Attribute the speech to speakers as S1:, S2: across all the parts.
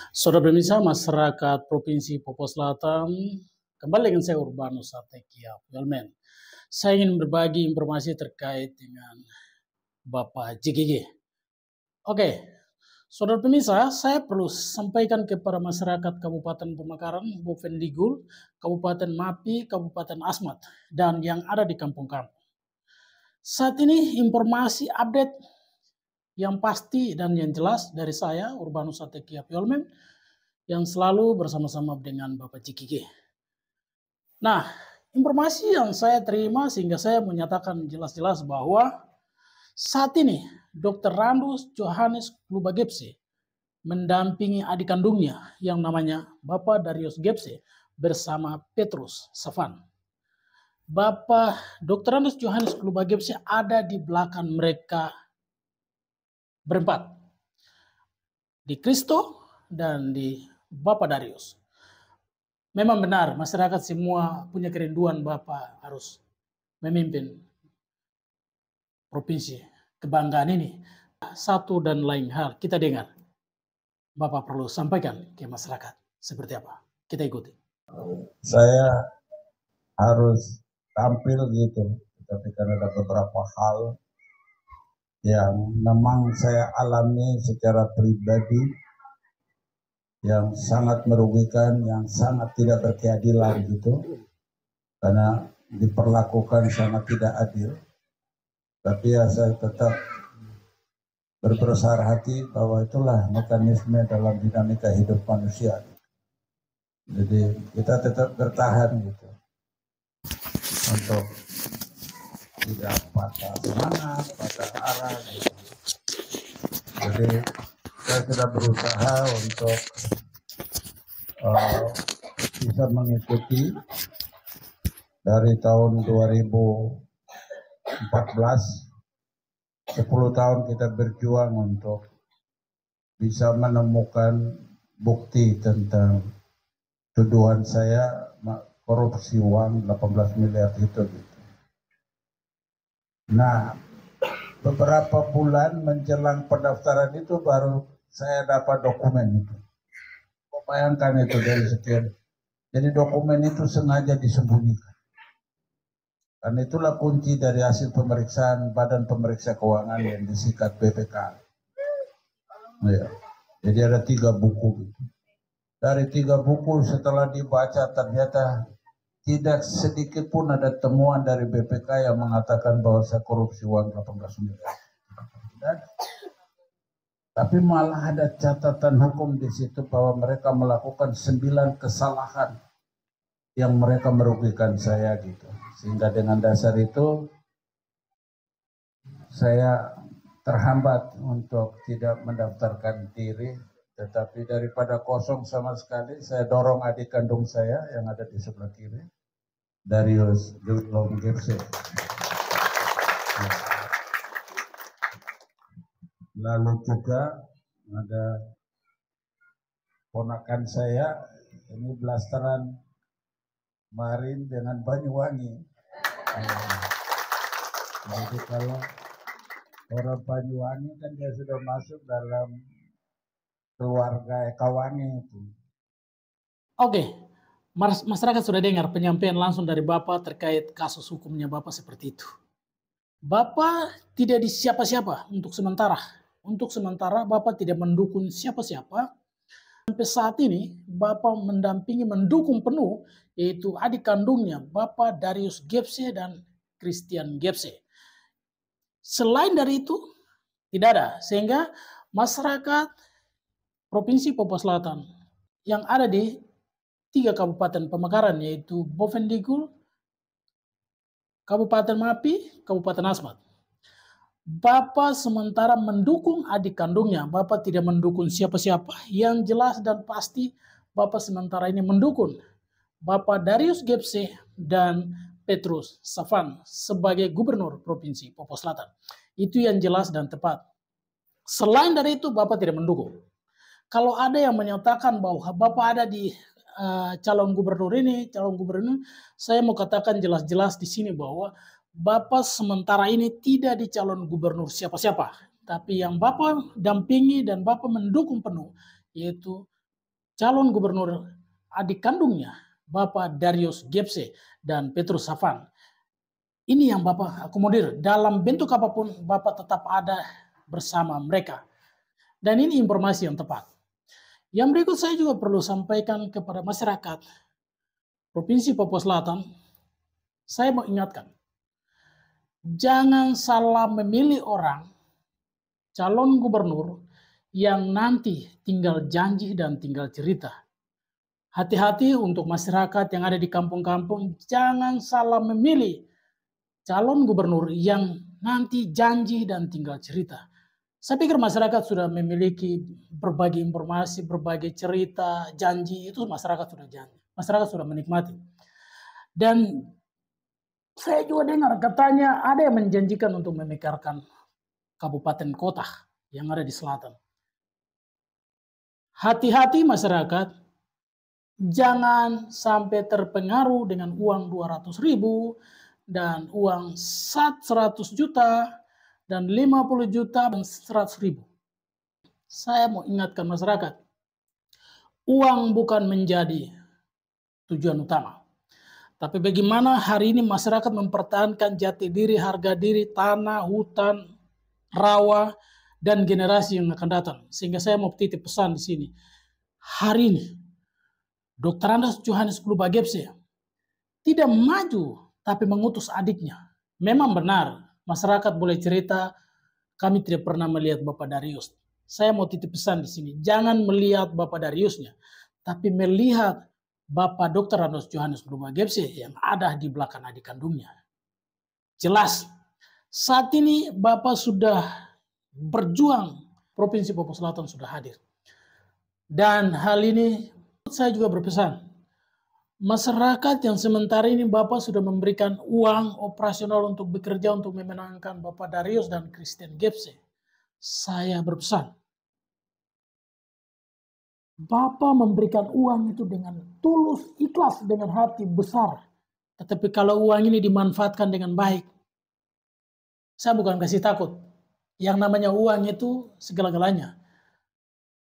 S1: Saudara pemirsa masyarakat Provinsi Papua Selatan, kembali dengan saya Urbanus Satekia Welmen. Saya ingin berbagi informasi terkait dengan Bapak JGG. Oke, saudara pemirsa, saya perlu sampaikan kepada masyarakat Kabupaten Pemekaran, Bovendigul, Kabupaten Mapi, Kabupaten Asmat, dan yang ada di kampung-kampung. Saat ini informasi update yang pasti dan yang jelas dari saya, Urbanus Satekia Welmen, yang selalu bersama-sama dengan Bapak JGG. Nah, informasi yang saya terima sehingga saya menyatakan jelas-jelas bahwa saat ini Dr. Randus Johannes Klubagepse mendampingi adik kandungnya yang namanya Bapak Darius Gepse bersama Petrus Safan. Bapak Dr. Randus Johannes Klubagepse ada di belakang mereka berempat. Di Kristo dan di Bapak Darius. Memang benar, masyarakat semua punya kerinduan Bapak harus memimpin provinsi kebanggaan ini. Satu dan lain hal kita dengar. Bapak perlu sampaikan ke masyarakat seperti apa. Kita ikuti.
S2: Saya harus tampil gitu, tapi karena ada beberapa hal yang memang saya alami secara pribadi yang sangat merugikan, yang sangat tidak berkeadilan gitu, karena diperlakukan sangat tidak adil. Tapi ya saya tetap berbesar hati bahwa itulah mekanisme dalam dinamika hidup manusia. Jadi kita tetap bertahan gitu untuk tidak patah semangat, patah arah gitu. Jadi saya sudah berusaha untuk bisa mengikuti dari tahun 2014, 10 tahun kita berjuang untuk bisa menemukan bukti tentang tuduhan saya korupsi uang 18 miliar itu gitu. Nah, beberapa bulan menjelang pendaftaran itu baru saya dapat dokumen itu. Bayangkan itu dari sekian. Jadi dokumen itu sengaja disembunyikan. Dan itulah kunci dari hasil pemeriksaan Badan Pemeriksa Keuangan yang disikat BPK. Ya. Jadi ada 3 buku gitu. Dari 3 buku setelah dibaca ternyata tidak sedikit pun ada temuan dari BPK yang mengatakan bahwa saya korupsi uang 18 miliar. Tapi malah ada catatan hukum di situ bahwa mereka melakukan 9 kesalahan yang mereka merugikan saya gitu. Sehingga dengan dasar itu saya terhambat untuk tidak mendaftarkan diri. Tetapi daripada kosong sama sekali, saya dorong adik kandung saya yang ada di sebelah kiri, Darius Gepse. Lalu juga ada ponakan saya, ini blasteran Marin dengan Banyuwangi. Jadi kalau orang Banyuwangi kan dia sudah masuk dalam keluarga Ekawangi itu.
S1: Oke, masyarakat sudah dengar penyampaian langsung dari Bapak terkait kasus hukumnya Bapak seperti itu. Bapak tidak di siapa-siapa untuk sementara. Untuk sementara Bapak tidak mendukung siapa-siapa. Sampai saat ini Bapak mendampingi, mendukung penuh yaitu adik kandungnya Bapak Darius Gepse dan Christian Gepse. Selain dari itu tidak ada, sehingga masyarakat Provinsi Papua Selatan yang ada di 3 kabupaten pemekaran yaitu Bovendigul, Kabupaten Mapi, Kabupaten Asmat. Bapak sementara mendukung adik kandungnya, Bapak tidak mendukung siapa-siapa. Yang jelas dan pasti Bapak sementara ini mendukung Bapak Darius Gepse dan Petrus Safan sebagai Gubernur Provinsi Papua Selatan. Itu yang jelas dan tepat. Selain dari itu Bapak tidak mendukung. Kalau ada yang menyatakan bahwa Bapak ada di calon gubernur ini, saya mau katakan jelas-jelas di sini bahwa Bapak sementara ini tidak di calon gubernur siapa-siapa, tapi yang Bapak dampingi dan Bapak mendukung penuh yaitu calon gubernur adik kandungnya, Bapak Darius Gebse dan Petrus Safan. Ini yang Bapak akomodir, dalam bentuk apapun Bapak tetap ada bersama mereka. Dan ini informasi yang tepat. Yang berikut saya juga perlu sampaikan kepada masyarakat Provinsi Papua Selatan, saya mau ingatkan, jangan salah memilih orang, calon gubernur, yang nanti tinggal janji dan tinggal cerita. Hati-hati untuk masyarakat yang ada di kampung-kampung, jangan salah memilih calon gubernur yang nanti janji dan tinggal cerita. Saya pikir masyarakat sudah memiliki berbagai informasi, berbagai cerita, janji, itu masyarakat sudah janji. Masyarakat sudah menikmati. Dan saya juga dengar katanya ada yang menjanjikan untuk memekarkan kabupaten kota yang ada di selatan. Hati-hati masyarakat, jangan sampai terpengaruh dengan uang 200.000 dan uang 100 juta dan 50 juta dan 100.000. Saya mau ingatkan masyarakat, uang bukan menjadi tujuan utama. Tapi bagaimana hari ini masyarakat mempertahankan jati diri, harga diri, tanah, hutan, rawa, dan generasi yang akan datang. Sehingga saya mau titip pesan di sini. Hari ini, Dr. Andos Johannes Kluba Gebse tidak maju, tapi mengutus adiknya. Memang benar, masyarakat boleh cerita, kami tidak pernah melihat Bapak Darius. Saya mau titip pesan di sini, jangan melihat Bapak Dariusnya, tapi melihat Bapak Dr. Andos Johannes Kluba Gebse yang ada di belakang adik kandungnya. Jelas, saat ini Bapak sudah berjuang, Provinsi Papua Selatan sudah hadir. Dan hal ini saya juga berpesan, masyarakat yang sementara ini Bapak sudah memberikan uang operasional untuk bekerja untuk memenangkan Bapak Darius dan Christian Gebse. Saya berpesan, Bapak memberikan uang itu dengan tulus, ikhlas, dengan hati besar. Tetapi kalau uang ini dimanfaatkan dengan baik, saya bukan kasih takut. Yang namanya uang itu segala-galanya.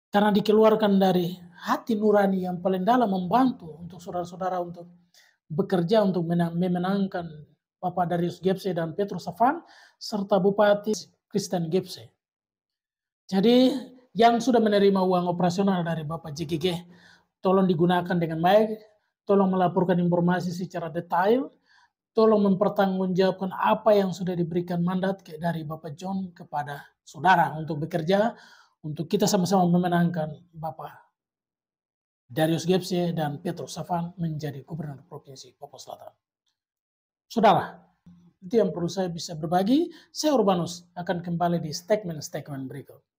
S1: Karena dikeluarkan dari hati nurani yang paling dalam membantu untuk saudara-saudara untuk bekerja untuk memenangkan Bapak Darius Gebse dan Petrus Safan serta Bupati Christian Gebse. Jadi yang sudah menerima uang operasional dari Bapak JGG, tolong digunakan dengan baik, tolong melaporkan informasi secara detail, tolong mempertanggungjawabkan apa yang sudah diberikan mandat dari Bapak John kepada saudara untuk bekerja, untuk kita sama-sama memenangkan Bapak Darius Gebse dan Petrus Safan menjadi Gubernur Provinsi Papua Selatan. Saudara, itu yang perlu saya bisa berbagi. Saya Urbanus akan kembali di statement-statement berikut.